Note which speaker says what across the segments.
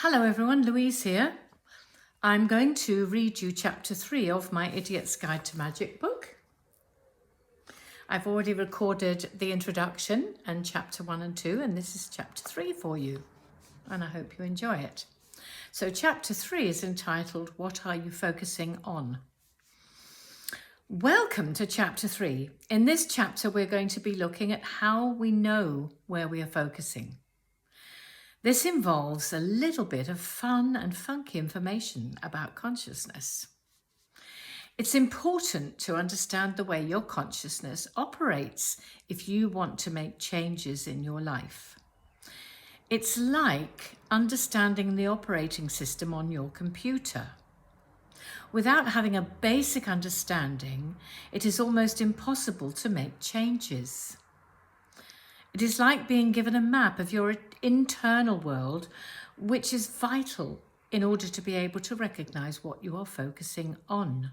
Speaker 1: Hello everyone, Louise here. I'm going to read you chapter 3 of my Idiot's Guide to Magic book. I've already recorded the introduction and chapter 1 and 2, and this is chapter 3 for you, and I hope you enjoy it. So chapter 3 is entitled, What Are You Focusing On? Welcome to chapter 3. In this chapter, we're going to be looking at how we know where we are focusing. This involves a little bit of fun and funky information about consciousness. It's important to understand the way your consciousness operates if you want to make changes in your life. It's like understanding the operating system on your computer. Without having a basic understanding, it is almost impossible to make changes. It is like being given a map of your internal world, which is vital in order to be able to recognize what you are focusing on,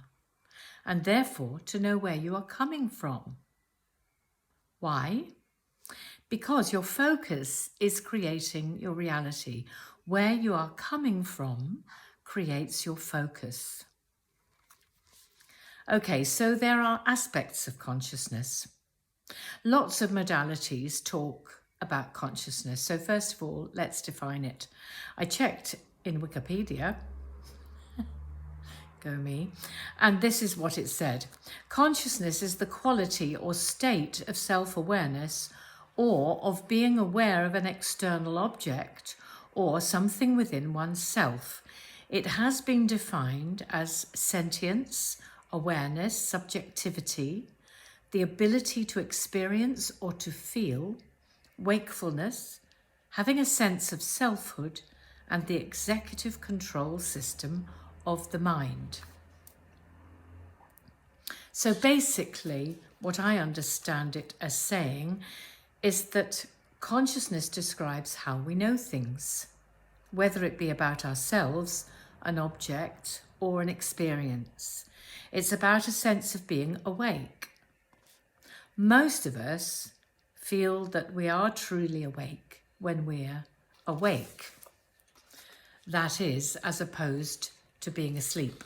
Speaker 1: and therefore to know where you are coming from. Why? Because your focus is creating your reality. Where you are coming from creates your focus. Okay, so there are aspects of consciousness. Lots of modalities talk about consciousness. So first of all, let's define it. I checked in Wikipedia, go me, and this is what it said. Consciousness is the quality or state of self-awareness or of being aware of an external object or something within oneself. It has been defined as sentience, awareness, subjectivity, the ability to experience or to feel, wakefulness, having a sense of selfhood, and the executive control system of the mind. So basically, what I understand it as saying is that consciousness describes how we know things, whether it be about ourselves, an object, or an experience. It's about a sense of being awake. Most of us feel that we are truly awake when we're awake. That is, as opposed to being asleep.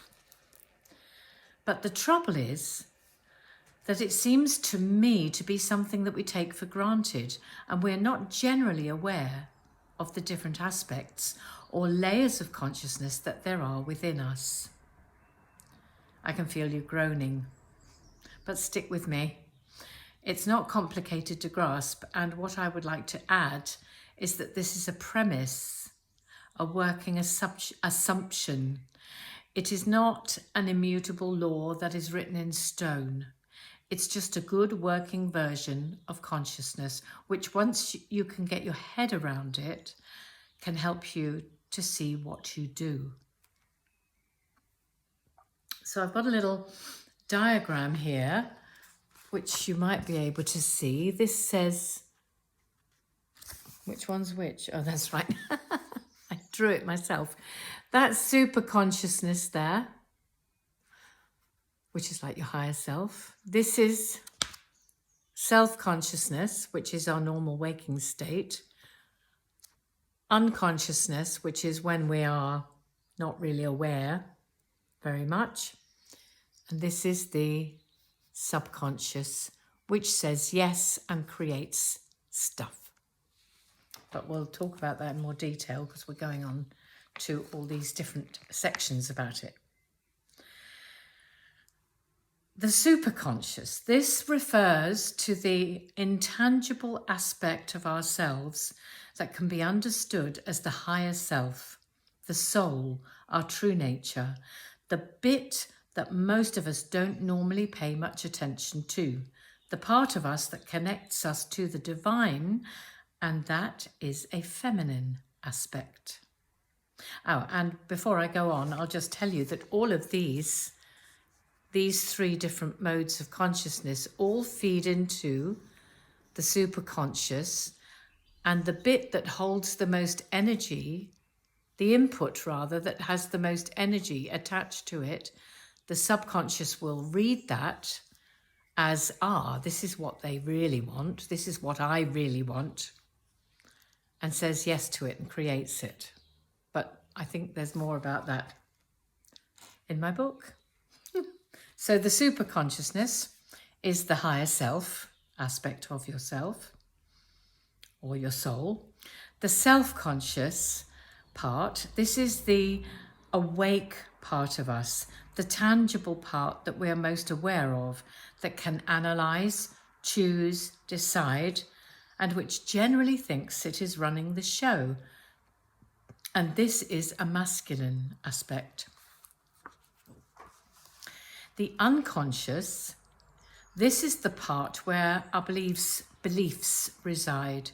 Speaker 1: But the trouble is that it seems to me to be something that we take for granted, and we're not generally aware of the different aspects or layers of consciousness that there are within us. I can feel you groaning, but stick with me. It's not complicated to grasp, and what I would like to add is that this is a premise, a working assumption. It is not an immutable law that is written in stone. It's just a good working version of consciousness, which once you can get your head around it, can help you to see what you do. So I've got a little diagram here, which you might be able to see. This says, which one's which? Oh, that's right. I drew it myself. That's super consciousness there, which is like your higher self. This is self-consciousness, which is our normal waking state. Unconsciousness, which is when we are not really aware very much. And this is the subconscious, which says yes and creates stuff. But we'll talk about that in more detail because we're going on to all these different sections about it. The superconscious, this refers to the intangible aspect of ourselves that can be understood as the higher self, the soul, our true nature, the bit that most of us don't normally pay much attention to, the part of us that connects us to the divine, and that is a feminine aspect. Oh, and before I go on, I'll just tell you that all of these three different modes of consciousness all feed into the superconscious, and the bit that holds the most energy, the input rather, that has the most energy attached to it, the subconscious will read that as, this is what they really want, this is what I really want, and says yes to it and creates it. but I think there's more about that in my book. So the superconsciousness is the higher self aspect of yourself or your soul. The self-conscious part, this is the awake part of us, the tangible part that we are most aware of, that can analyse, choose, decide, and which generally thinks it is running the show. And this is a masculine aspect. The unconscious, this is the part where our beliefs reside.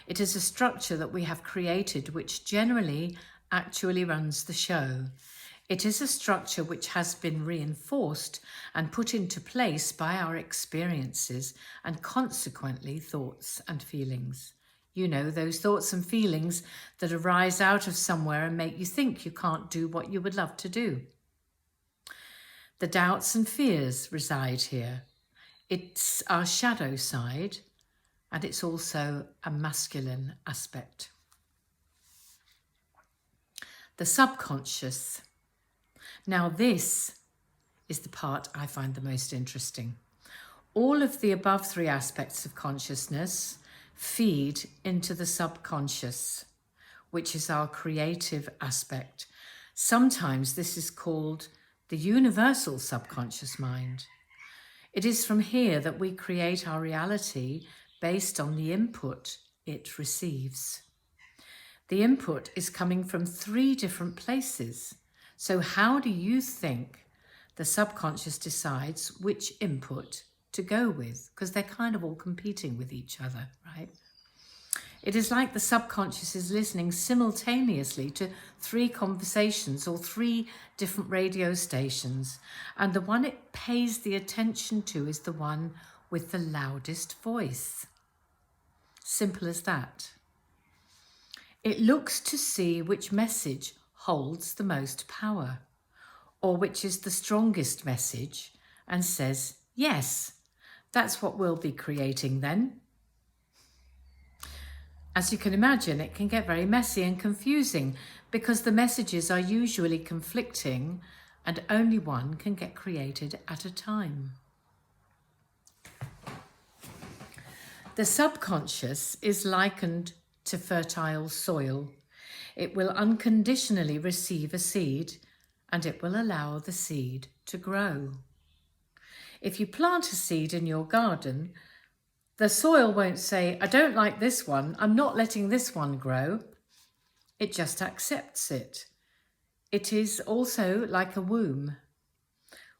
Speaker 1: It is a structure that we have created which generally actually runs the show. It is a structure which has been reinforced and put into place by our experiences and consequently thoughts and feelings. You know, those thoughts and feelings that arise out of somewhere and make you think you can't do what you would love to do. The doubts and fears reside here. It's our shadow side, and it's also a masculine aspect. The subconscious. Now this is the part I find the most interesting. All of the above three aspects of consciousness feed into the subconscious, which is our creative aspect. Sometimes this is called the universal subconscious mind. It is from here that we create our reality based on the input it receives. The input is coming from 3 different places. So how do you think the subconscious decides which input to go with? Because they're kind of all competing with each other, right? It is like the subconscious is listening simultaneously to 3 conversations or 3 different radio stations, and the one it pays the attention to is the one with the loudest voice. Simple as that. It looks to see which message holds the most power, or which is the strongest message, and says, yes, that's what we'll be creating then. As you can imagine, it can get very messy and confusing because the messages are usually conflicting and only one can get created at a time. The subconscious is likened to fertile soil. It will unconditionally receive a seed and it will allow the seed to grow. If you plant a seed in your garden, the soil won't say, I don't like this one, I'm not letting this one grow. It just accepts it. It is also like a womb.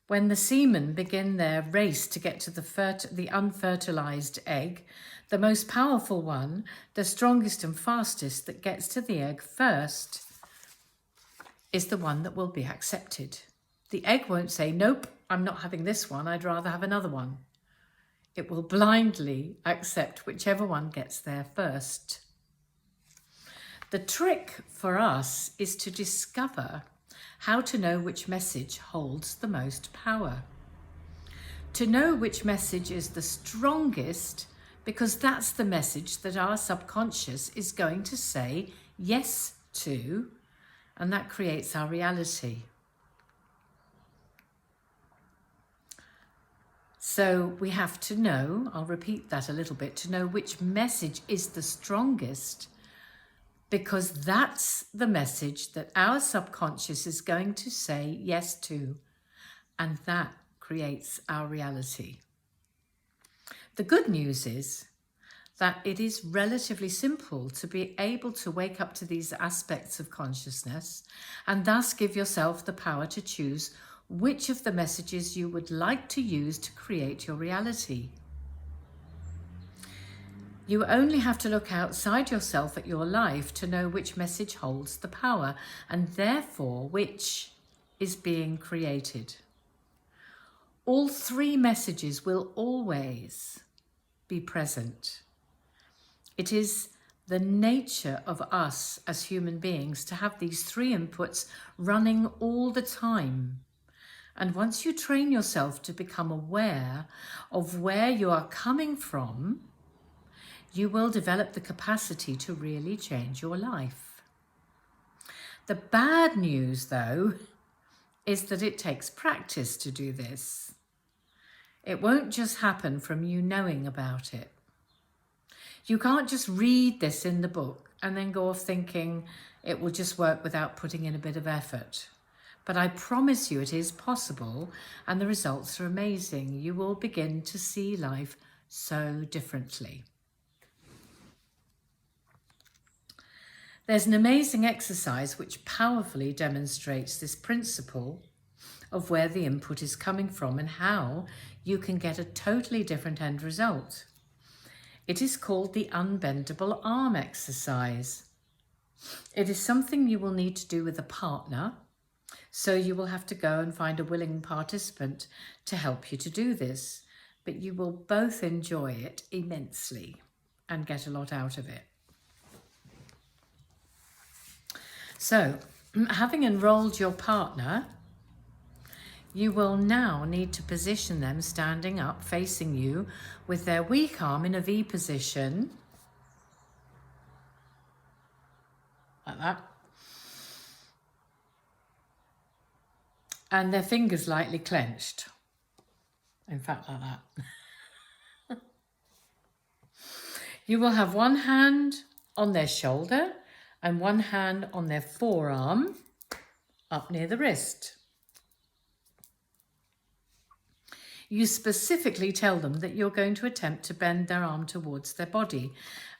Speaker 1: When the semen begin their race to get to the unfertilized egg, the most powerful one, the strongest and fastest that gets to the egg first, is the one that will be accepted. The egg won't say, nope, I'm not having this one, I'd rather have another one. It will blindly accept whichever one gets there first. The trick for us is to discover how to know which message holds the most power. To know which message is the strongest, because that's the message that our subconscious is going to say yes to, and that creates our reality. So we have to know, I'll repeat that a little bit, to know which message is the strongest, because that's the message that our subconscious is going to say yes to, and that creates our reality. The good news is that it is relatively simple to be able to wake up to these aspects of consciousness and thus give yourself the power to choose which of the messages you would like to use to create your reality. You only have to look outside yourself at your life to know which message holds the power and therefore which is being created. All 3 messages will always be present. It is the nature of us as human beings to have these 3 inputs running all the time. And once you train yourself to become aware of where you are coming from, you will develop the capacity to really change your life. The bad news, though, is that it takes practice to do this. It won't just happen from you knowing about it. You can't just read this in the book and then go off thinking it will just work without putting in a bit of effort. But I promise you it is possible, and the results are amazing. You will begin to see life so differently. There's an amazing exercise which powerfully demonstrates this principle of where the input is coming from and how you can get a totally different end result. It is called the unbendable arm exercise. It is something you will need to do with a partner, so you will have to go and find a willing participant to help you to do this, but you will both enjoy it immensely and get a lot out of it. So, having enrolled your partner, you will now need to position them standing up, facing you, with their weak arm in a V position, like that, and their fingers lightly clenched. In fact, like that. You will have one hand on their shoulder and one hand on their forearm up near the wrist. You specifically tell them that you're going to attempt to bend their arm towards their body,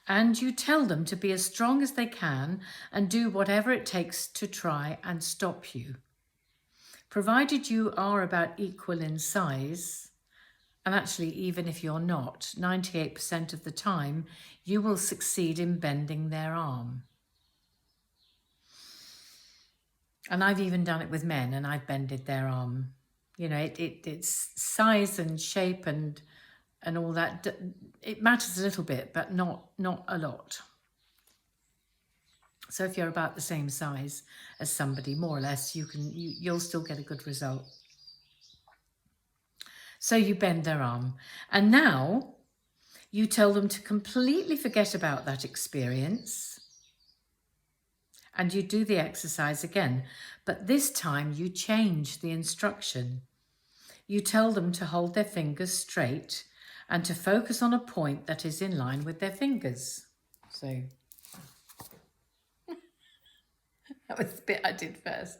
Speaker 1: and you tell them to be as strong as they can and do whatever it takes to try and stop you. Provided you are about equal in size, and actually even if you're not, 98% of the time, you will succeed in bending their arm. And I've even done it with men, and I've bended their arm. You know, it's size and shape and all that. It matters a little bit, but not a lot. So if you're about the same size as somebody, more or less, you'll still get a good result. So you bend their arm, and now you tell them to completely forget about that experience. And you do the exercise again, but this time you change the instruction. You tell them to hold their fingers straight and to focus on a point that is in line with their fingers. So that was the bit I did first.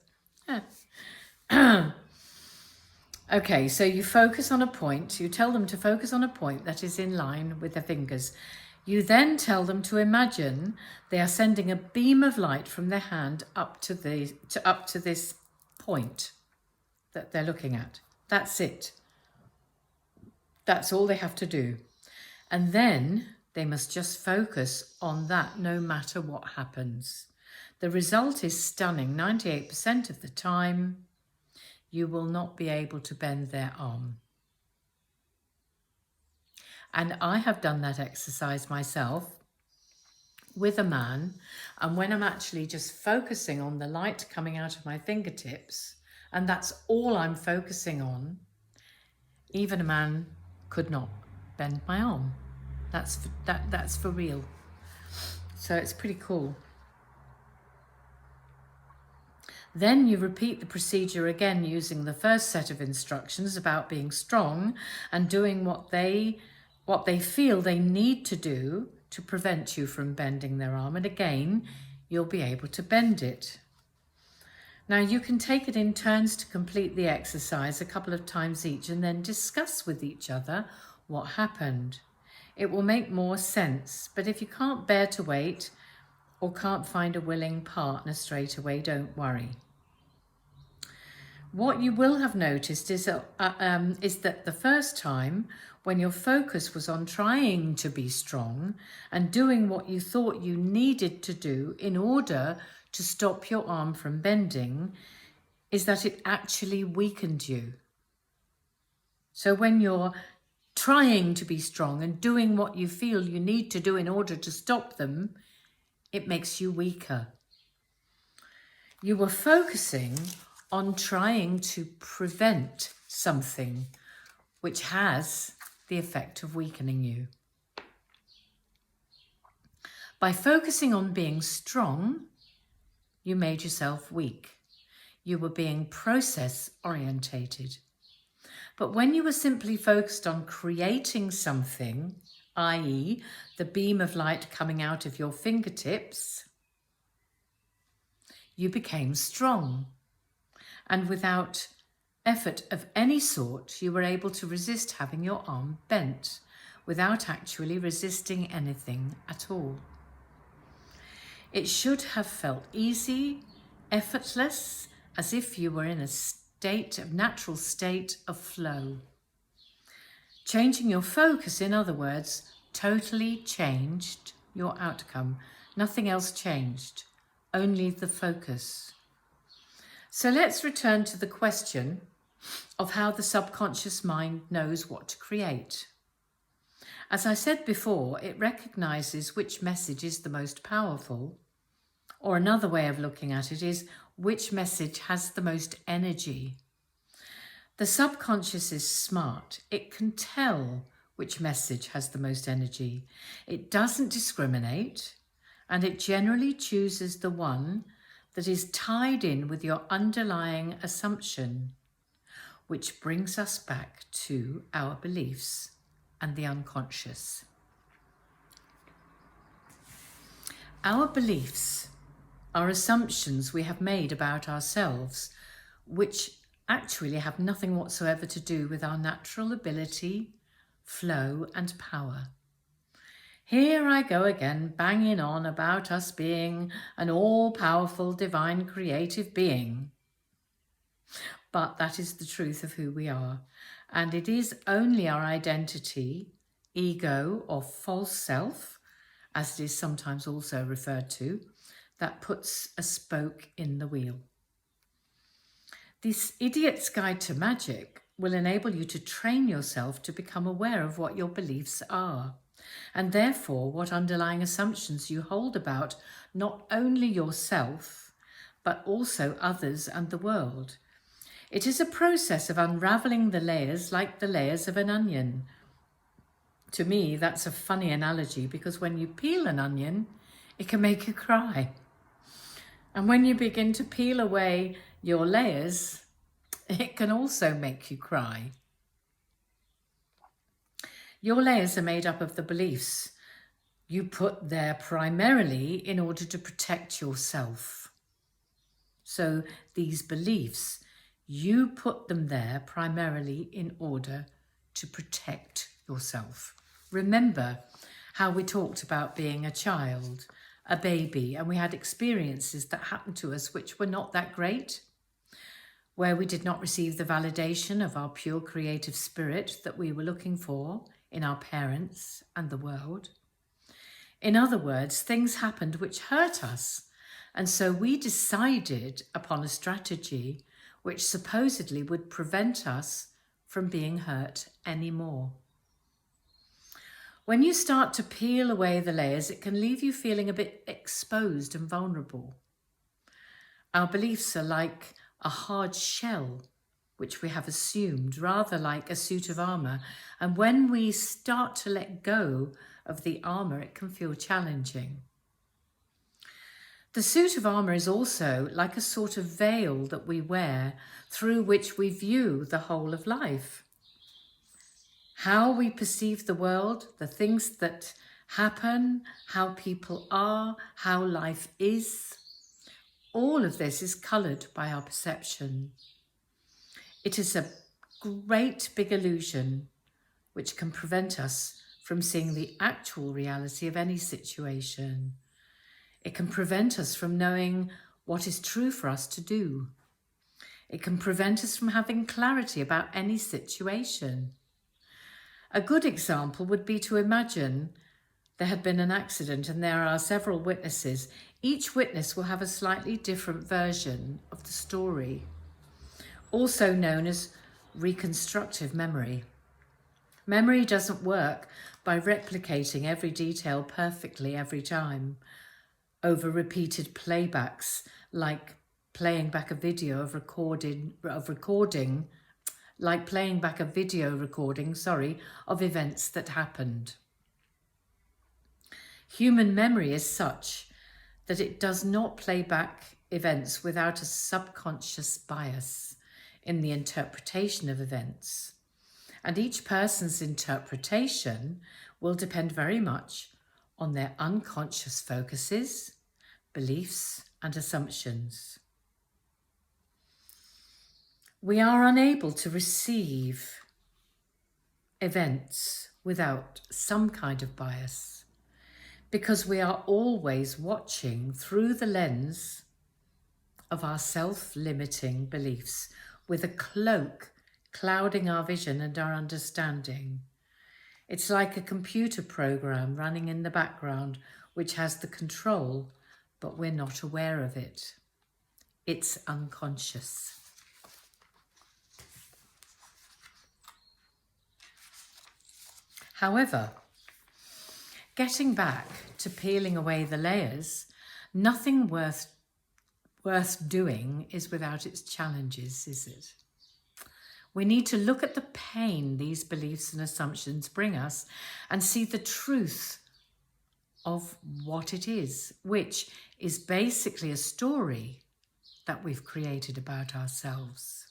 Speaker 1: Okay, so you focus on a point. You tell them to focus on a point that is in line with their fingers. You then tell them to imagine they are sending a beam of light from their hand up to this point that they're looking at. That's it. That's all they have to do. And then they must just focus on that no matter what happens. The result is stunning. 98% of the time, you will not be able to bend their arm. And I have done that exercise myself with a man, and when I'm actually just focusing on the light coming out of my fingertips, and that's all I'm focusing on, even a man could not bend my arm. That's for real. So it's pretty cool. Then you repeat the procedure again using the first set of instructions about being strong and doing what they feel they need to do to prevent you from bending their arm. And again, you'll be able to bend it. Now you can take it in turns to complete the exercise a couple of times each and then discuss with each other what happened. It will make more sense, but if you can't bear to wait or can't find a willing partner straight away, don't worry. What you will have noticed is that the first time when your focus was on trying to be strong and doing what you thought you needed to do in order to stop your arm from bending, is that it actually weakened you. So when you're trying to be strong and doing what you feel you need to do in order to stop them, it makes you weaker. You were focusing on trying to prevent something which has the effect of weakening you. By focusing on being strong, you made yourself weak. You were being process orientated. But when you were simply focused on creating something, i.e., the beam of light coming out of your fingertips, you became strong. And without effort of any sort, you were able to resist having your arm bent without actually resisting anything at all. It should have felt easy, effortless, as if you were in a natural state of flow. Changing your focus, in other words, totally changed your outcome. Nothing else changed, only the focus. So let's return to the question of how the subconscious mind knows what to create. As I said before, it recognizes which message is the most powerful, or another way of looking at it is which message has the most energy. The subconscious is smart. It can tell which message has the most energy. It doesn't discriminate, and it generally chooses the one that is tied in with your underlying assumption, which brings us back to our beliefs and the unconscious. Our beliefs are assumptions we have made about ourselves, which actually have nothing whatsoever to do with our natural ability, flow, and power. Here I go again, banging on about us being an all-powerful, divine, creative being. But that is the truth of who we are. And it is only our identity, ego, or false self, as it is sometimes also referred to, that puts a spoke in the wheel. This Idiot's Guide to Magic will enable you to train yourself to become aware of what your beliefs are, and therefore what underlying assumptions you hold about not only yourself, but also others and the world. It is a process of unravelling the layers like the layers of an onion. To me, that's a funny analogy because when you peel an onion, it can make you cry. And when you begin to peel away your layers, it can also make you cry. Your layers are made up of the beliefs you put there primarily in order to protect yourself. So these beliefs, you put them there primarily in order to protect yourself. Remember how we talked about being a child, a baby, and we had experiences that happened to us which were not that great, where we did not receive the validation of our pure creative spirit that we were looking for in our parents and the world. In other words, things happened which hurt us, and so we decided upon a strategy which supposedly would prevent us from being hurt anymore. When you start to peel away the layers, it can leave you feeling a bit exposed and vulnerable. Our beliefs are like a hard shell, which we have assumed, rather like a suit of armour. And when we start to let go of the armour, it can feel challenging. The suit of armour is also like a sort of veil that we wear through which we view the whole of life. How we perceive the world, the things that happen, how people are, how life is, all of this is coloured by our perception. It is a great big illusion which can prevent us from seeing the actual reality of any situation. It can prevent us from knowing what is true for us to do. It can prevent us from having clarity about any situation. A good example would be to imagine there had been an accident and there are several witnesses. Each witness will have a slightly different version of the story, also known as reconstructive memory. Memory doesn't work by replicating every detail perfectly every time over repeated playbacks, like playing back a video recording of events that happened. Human memory is such that it does not play back events without a subconscious bias in the interpretation of events. And each person's interpretation will depend very much on their unconscious focuses, beliefs, and assumptions. We are unable to receive events without some kind of bias because we are always watching through the lens of our self-limiting beliefs with a cloak clouding our vision and our understanding. It's like a computer program running in the background which has the control, but we're not aware of it. It's unconscious. However, getting back to peeling away the layers, nothing worth doing is without its challenges, is it? We need to look at the pain these beliefs and assumptions bring us and see the truth of what it is, which is basically a story that we've created about ourselves.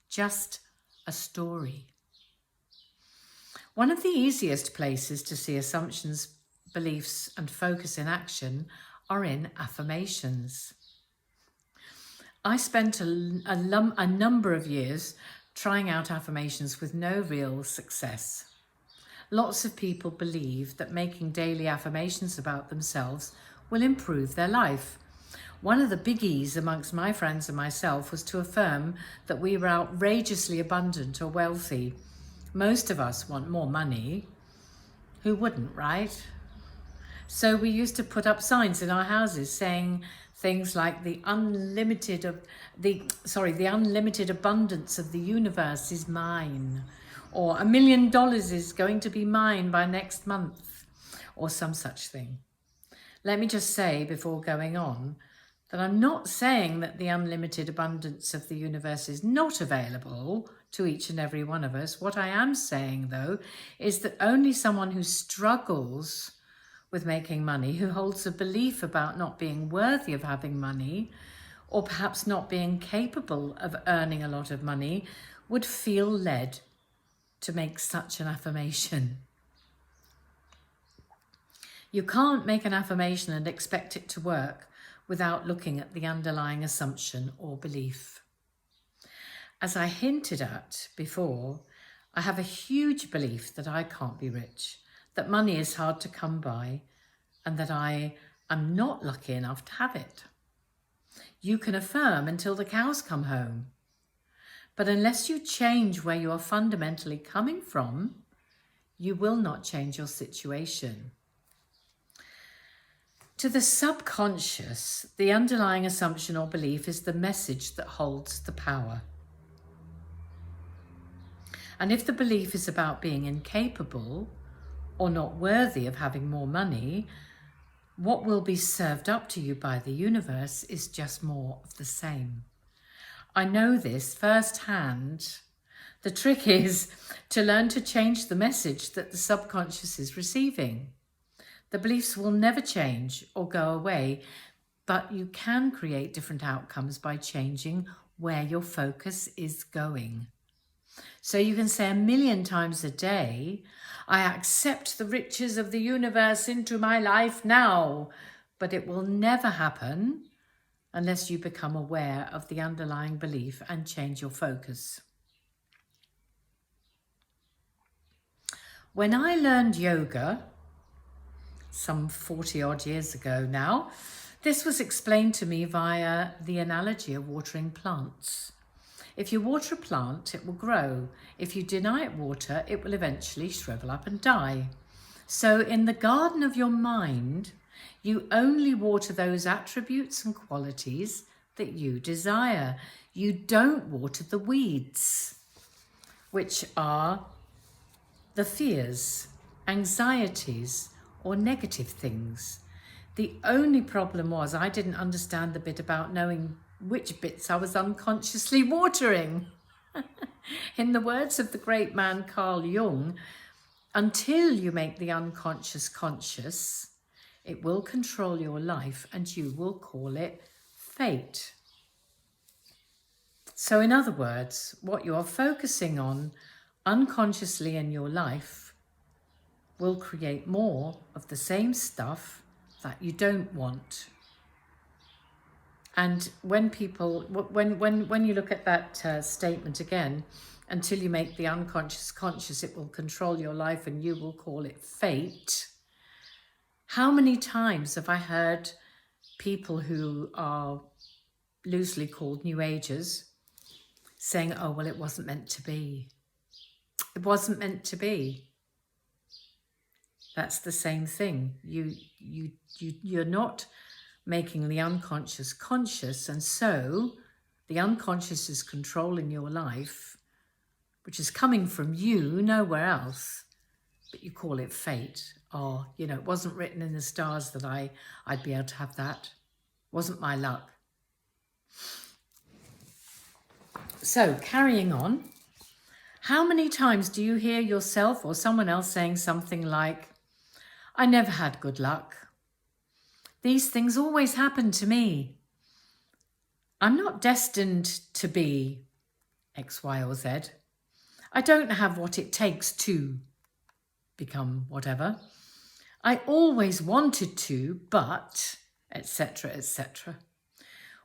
Speaker 1: Just a story. One of the easiest places to see assumptions, beliefs, and focus in action are in affirmations. I spent a number of years trying out affirmations with no real success. Lots of people believe that making daily affirmations about themselves will improve their life. One of the biggies amongst my friends and myself was to affirm that we were outrageously abundant or wealthy. Most of us want more money. Who wouldn't, right? So we used to put up signs in our houses saying things like the unlimited abundance of the universe is mine, or $1 million is going to be mine by next month, or some such thing. Let me just say before going on that I'm not saying that the unlimited abundance of the universe is not available to each and every one of us. What I am saying, though, is that only someone who struggles with making money, who holds a belief about not being worthy of having money, or perhaps not being capable of earning a lot of money, would feel led to make such an affirmation. You can't make an affirmation and expect it to work without looking at the underlying assumption or belief. As I hinted at before, I have a huge belief that I can't be rich, that money is hard to come by, and that I am not lucky enough to have it. You can affirm until the cows come home, but unless you change where you are fundamentally coming from, you will not change your situation. To the subconscious, the underlying assumption or belief is the message that holds the power. And if the belief is about being incapable or not worthy of having more money, what will be served up to you by the universe is just more of the same. I know this firsthand. The trick is to learn to change the message that the subconscious is receiving. The beliefs will never change or go away, but you can create different outcomes by changing where your focus is going. So you can say 1,000,000 times a day, I accept the riches of the universe into my life now, but it will never happen unless you become aware of the underlying belief and change your focus. When I learned yoga, some 40 odd years ago now, this was explained to me via the analogy of watering plants. If you water a plant, it will grow. If you deny it water, it will eventually shrivel up and die. So in the garden of your mind, you only water those attributes and qualities that you desire. You don't water the weeds, which are the fears, anxieties, or negative things. The only problem was I didn't understand the bit about knowing which bits I was unconsciously watering. In the words of the great man Carl Jung, until you make the unconscious conscious, it will control your life and you will call it fate. So in other words, what you are focusing on unconsciously in your life will create more of the same stuff that you don't want. And when people, when you look at that statement again, until you make the unconscious conscious, it will control your life and you will call it fate. How many times have I heard people who are loosely called New Agers saying, oh, well, it wasn't meant to be. It wasn't meant to be. That's the same thing. You're not making the unconscious conscious, and so the unconscious is controlling your life, which is coming from you, nowhere else, but you call it fate. Or, you know, it wasn't written in the stars that I'd be able to have that. It wasn't my luck. So, carrying on, how many times do you hear yourself or someone else saying something like, I never had good luck. These things always happen to me. I'm not destined to be X, Y, or Z. I don't have what it takes to become whatever. I always wanted to, but, etc., etc.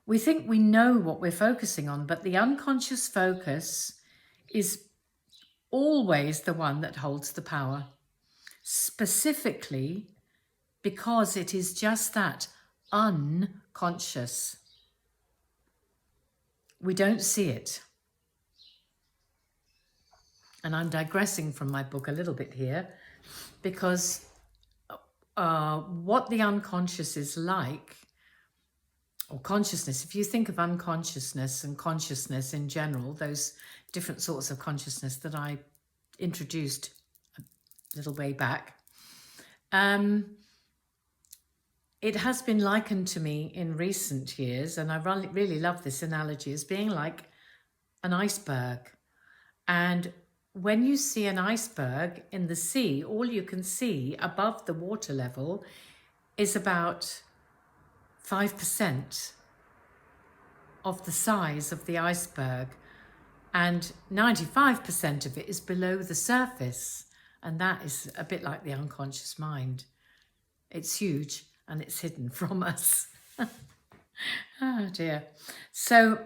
Speaker 1: We think we know what we're focusing on, but the unconscious focus is always the one that holds the power. Specifically because it is just that, unconscious. We don't see it. And I'm digressing from my book a little bit here, because what the unconscious is like, or consciousness, if you think of unconsciousness and consciousness in general, those different sorts of consciousness that I introduced a little way back, it has been likened to me in recent years, and I really love this analogy, as being like an iceberg. And when you see an iceberg in the sea, all you can see above the water level is about 5% of the size of the iceberg, and 95% of it is below the surface. And that is a bit like the unconscious mind. It's huge and it's hidden from us. Oh dear. So,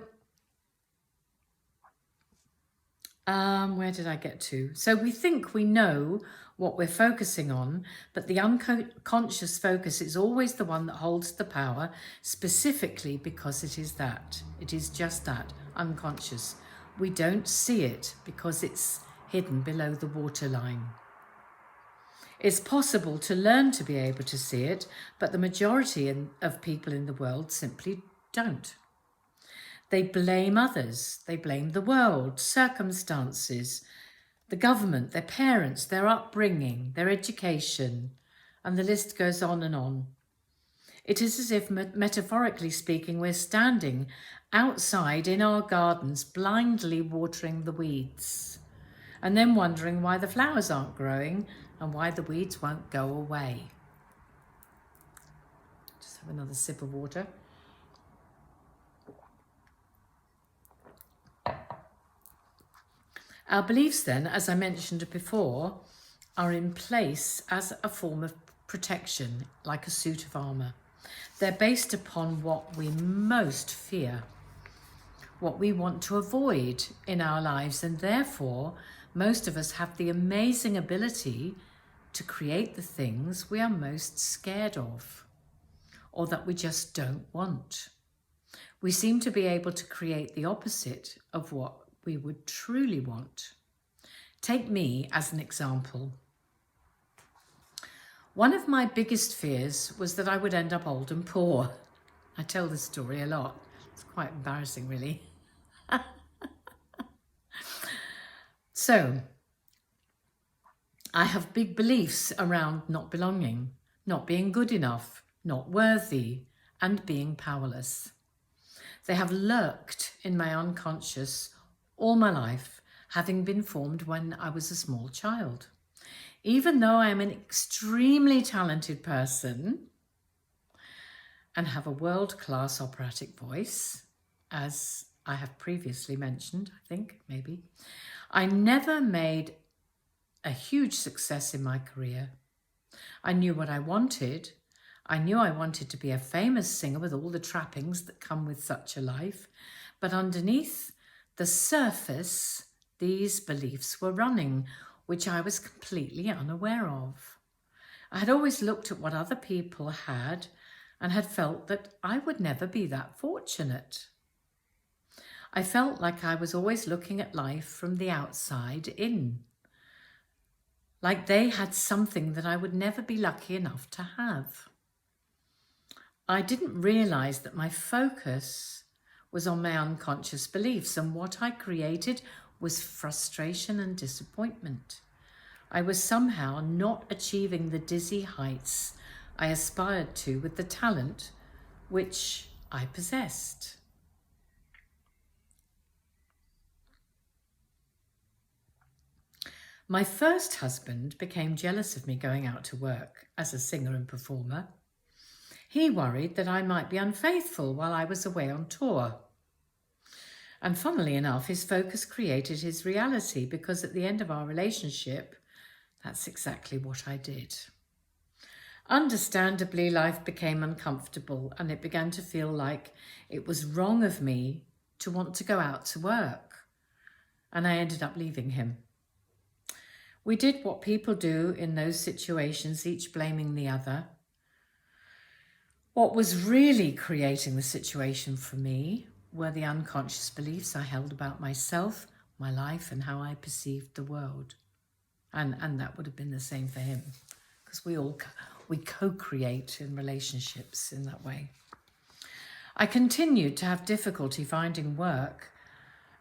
Speaker 1: where did I get to? So we think we know what we're focusing on, but the unconscious focus is always the one that holds the power, specifically because it is that. It is just that, unconscious. We don't see it because it's hidden below the waterline. It's possible to learn to be able to see it, but the majority of people in the world simply don't. They blame others. They blame the world, circumstances, the government, their parents, their upbringing, their education, and the list goes on and on. It is as if, metaphorically speaking, we're standing outside in our gardens, blindly watering the weeds, and then wondering why the flowers aren't growing and why the weeds won't go away. Just have another sip of water. Our beliefs then, as I mentioned before, are in place as a form of protection, like a suit of armour. They're based upon what we most fear, what we want to avoid in our lives, and therefore most of us have the amazing ability to create the things we are most scared of, or that we just don't want. We seem to be able to create the opposite of what we would truly want. Take me as an example. One of my biggest fears was that I would end up old and poor. I tell this story a lot. It's quite embarrassing, really. So, I have big beliefs around not belonging, not being good enough, not worthy, and being powerless. They have lurked in my unconscious all my life, having been formed when I was a small child. Even though I am an extremely talented person, and have a world-class operatic voice, as I have previously mentioned, I think, maybe. I never made a huge success in my career. I knew what I wanted. I knew I wanted to be a famous singer with all the trappings that come with such a life. But underneath the surface, these beliefs were running, which I was completely unaware of. I had always looked at what other people had and had felt that I would never be that fortunate. I felt like I was always looking at life from the outside in, like they had something that I would never be lucky enough to have. I didn't realise that my focus was on my unconscious beliefs, and what I created was frustration and disappointment. I was somehow not achieving the dizzy heights I aspired to with the talent which I possessed. My first husband became jealous of me going out to work as a singer and performer. He worried that I might be unfaithful while I was away on tour. And funnily enough, his focus created his reality, because at the end of our relationship, that's exactly what I did. Understandably, life became uncomfortable, and it began to feel like it was wrong of me to want to go out to work. And I ended up leaving him. We did what people do in those situations, each blaming the other. What was really creating the situation for me were the unconscious beliefs I held about myself, my life, and how I perceived the world. And that would have been the same for him, because we co-create in relationships in that way. I continued to have difficulty finding work,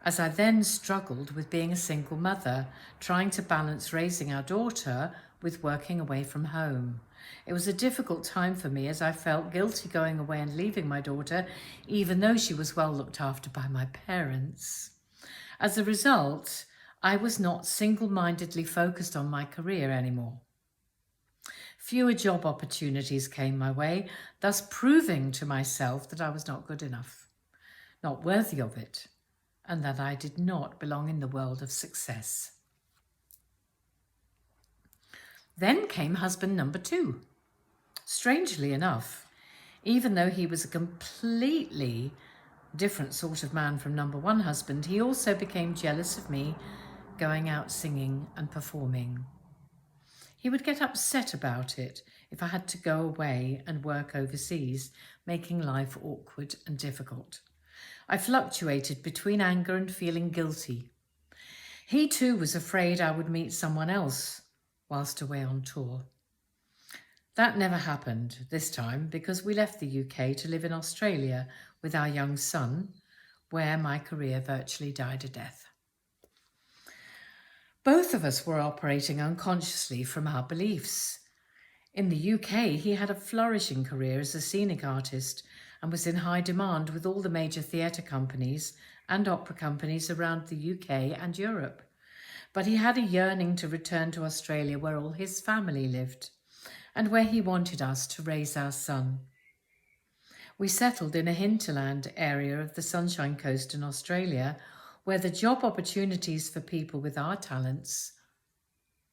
Speaker 1: as I then struggled with being a single mother, trying to balance raising our daughter with working away from home. It was a difficult time for me, as I felt guilty going away and leaving my daughter, even though she was well looked after by my parents. As a result, I was not single-mindedly focused on my career anymore. Fewer job opportunities came my way, thus proving to myself that I was not good enough, not worthy of it, and that I did not belong in the world of success. Then came husband number 2. Strangely enough, even though he was a completely different sort of man from number 1 husband, he also became jealous of me going out singing and performing. He would get upset about it if I had to go away and work overseas, making life awkward and difficult. I fluctuated between anger and feeling guilty. He too was afraid I would meet someone else whilst away on tour. That never happened this time, because we left the UK to live in Australia with our young son, where my career virtually died a death. Both of us were operating unconsciously from our beliefs. In the UK, he had a flourishing career as a scenic artist and was in high demand with all the major theatre companies and opera companies around the UK and Europe. But he had a yearning to return to Australia, where all his family lived and where he wanted us to raise our son. We settled in a hinterland area of the Sunshine Coast in Australia, where the job opportunities for people with our talents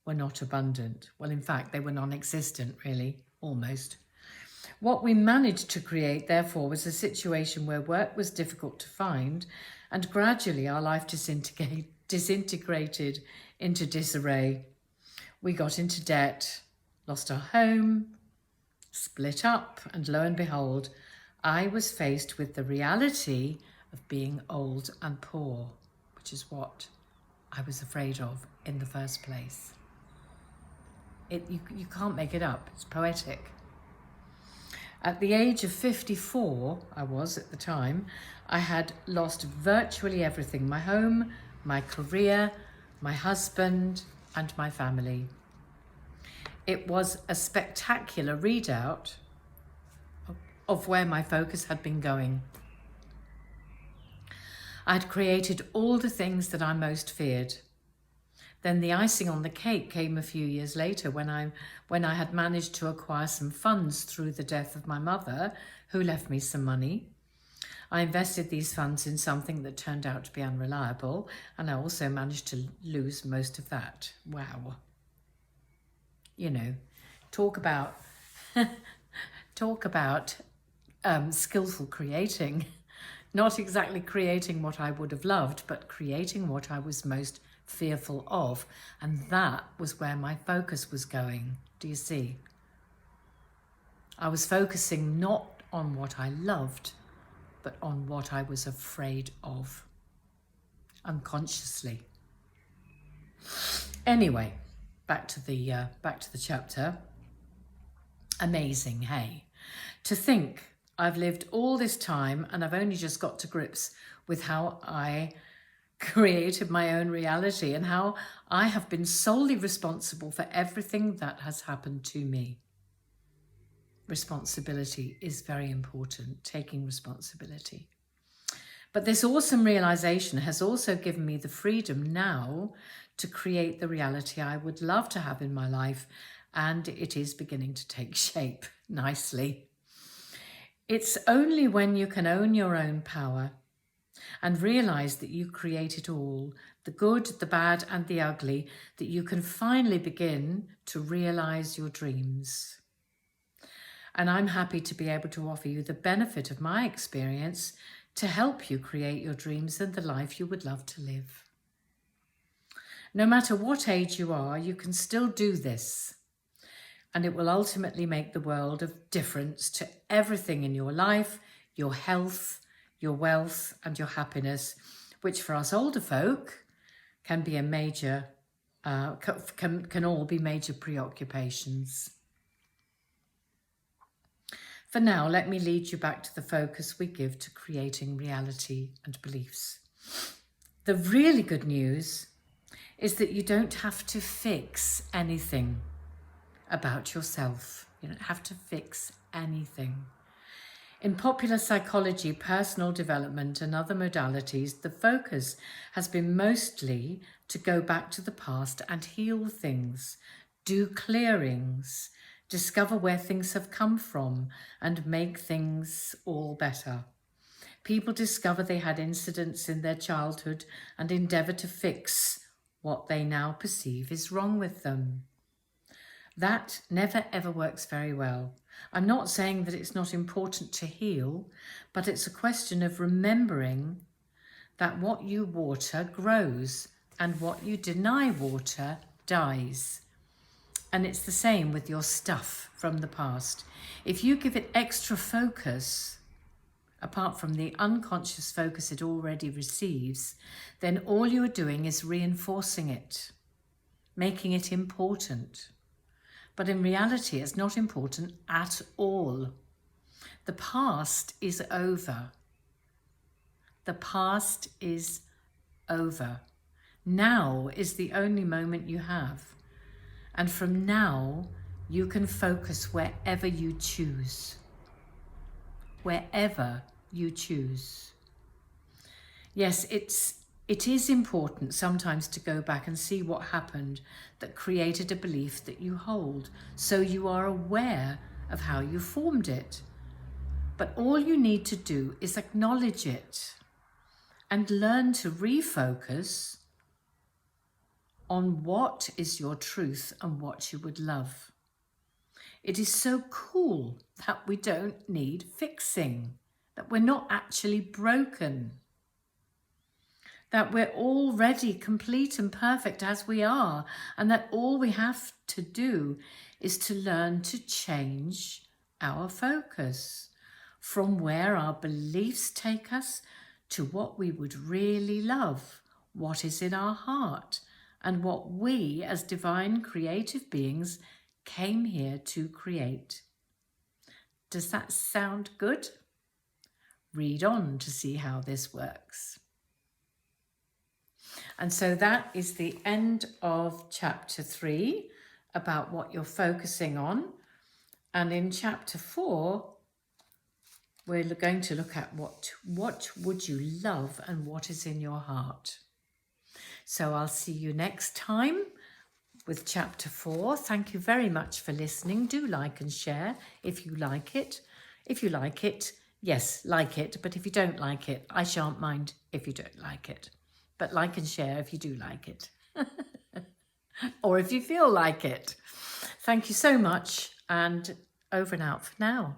Speaker 1: were not abundant. Well, in fact, they were non-existent, really, almost. What we managed to create, therefore, was a situation where work was difficult to find, and gradually our life disintegrated into disarray. We got into debt, lost our home, split up, and lo and behold, I was faced with the reality of being old and poor, which is what I was afraid of in the first place. You can't make it up, it's poetic. At the age of 54, I was at the time, I had lost virtually everything: my home, my career, my husband, and my family. It was a spectacular readout of where my focus had been going. I'd created all the things that I most feared. Then the icing on the cake came a few years later when I had managed to acquire some funds through the death of my mother, who left me some money. I invested these funds in something that turned out to be unreliable, and I also managed to lose most of that. Wow. You know, talk about skillful creating. Not exactly creating what I would have loved, but creating what I was most fearful of. And that was where my focus was going. Do you see? I was focusing not on what I loved, but on what I was afraid of, unconsciously. Anyway, back to the chapter. Amazing, hey? To think I've lived all this time and I've only just got to grips with how I created my own reality and how I have been solely responsible for everything that has happened to me. Responsibility is very important, taking responsibility. But this awesome realization has also given me the freedom now to create the reality I would love to have in my life, and it is beginning to take shape nicely. It's only when you can own your own power and realize that you create it all, the good, the bad, and the ugly, that you can finally begin to realize your dreams. And I'm happy to be able to offer you the benefit of my experience to help you create your dreams and the life you would love to live. No matter what age you are, you can still do this. And it will ultimately make the world of difference to everything in your life, your health, your wealth, and your happiness, which for us older folk can be a major, can all be major preoccupations. For now, let me lead you back to the focus we give to creating reality and beliefs. The really good news is that you don't have to fix anything about yourself. You don't have to fix anything. In popular psychology, personal development, and other modalities, the focus has been mostly to go back to the past and heal things, do clearings, discover where things have come from, and make things all better. People discover they had incidents in their childhood and endeavour to fix what they now perceive is wrong with them. That never ever works very well. I'm not saying that it's not important to heal, but it's a question of remembering that what you water grows and what you deny water dies. And it's the same with your stuff from the past. If you give it extra focus, apart from the unconscious focus it already receives, then all you're doing is reinforcing it, making it important. But in reality, it's not important at all. The past is over. The past is over. Now is the only moment you have. And from now, you can focus wherever you choose. Wherever you choose. Yes, it is important sometimes to go back and see what happened that created a belief that you hold, so you are aware of how you formed it. But all you need to do is acknowledge it and learn to refocus on what is your truth and what you would love. It is so cool that we don't need fixing, that we're not actually broken, that we're already complete and perfect as we are, and that all we have to do is to learn to change our focus from where our beliefs take us to what we would really love, what is in our heart, and what we as divine creative beings came here to create. Does that sound good? Read on to see how this works. And so that is the end of chapter 3 about what you're focusing on. And in chapter 4, we're going to look at what would you love and what is in your heart. So I'll see you next time with chapter 4. Thank you very much for listening. Do like and share if you like it. If you like it, yes, like it. But if you don't like it, I shan't mind if you don't like it. But like and share if you do like it. Or if you feel like it. Thank you so much, and over and out for now.